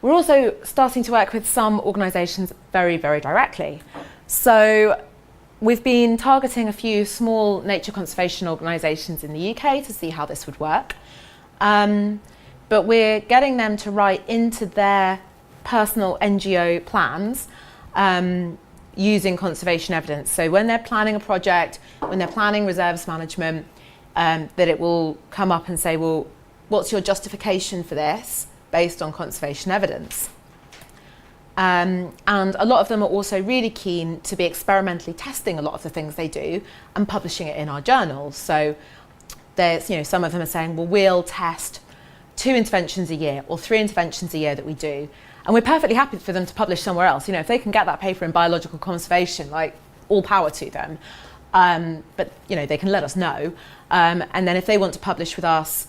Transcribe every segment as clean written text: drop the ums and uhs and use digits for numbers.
We're also starting to work with some organisations very, very directly. So we've been targeting a few small nature conservation organisations in the UK to see how this would work. But we're getting them to write into their personal NGO plans using conservation evidence. So when they're planning a project, when they're planning reserves management, that it will come up and say, well, what's your justification for this based on conservation evidence? And a lot of them are also really keen to be experimentally testing a lot of the things they do and publishing it in our journals. So there's, some of them are saying, well, we'll test 2 interventions a year or 3 interventions a year that we do. And we're perfectly happy for them to publish somewhere else. If they can get that paper in biological conservation, like, all power to them. But, they can let us know. And then if they want to publish with us,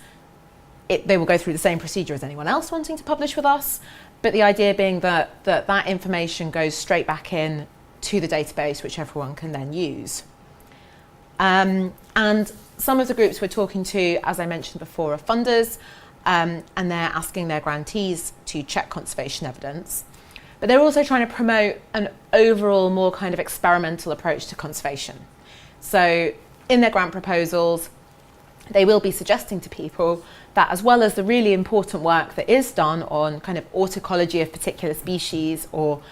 they will go through the same procedure as anyone else wanting to publish with us. But the idea being that information goes straight back in to the database, which everyone can then use. And some of the groups we're talking to, as I mentioned before, are funders, and they're asking their grantees to check conservation evidence. But they're also trying to promote an overall more kind of experimental approach to conservation. So in their grant proposals, they will be suggesting to people that, as well as the really important work that is done on kind of autoecology of particular species or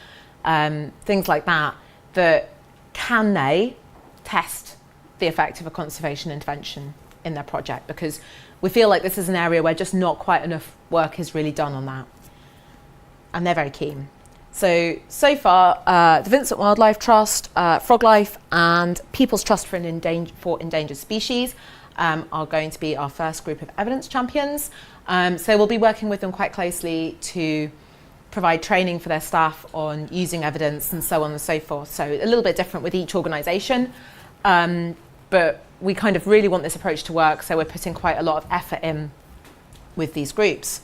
things like that, that can they test the effect of a conservation intervention in their project? Because we feel like this is an area where just not quite enough work is really done on that. And they're very keen. So far, the Vincent Wildlife Trust, FrogLife and People's Trust for Endangered Species are going to be our first group of evidence champions. So we'll be working with them quite closely to provide training for their staff on using evidence and so on and so forth. So a little bit different with each organisation, but we kind of really want this approach to work, so we're putting quite a lot of effort in with these groups.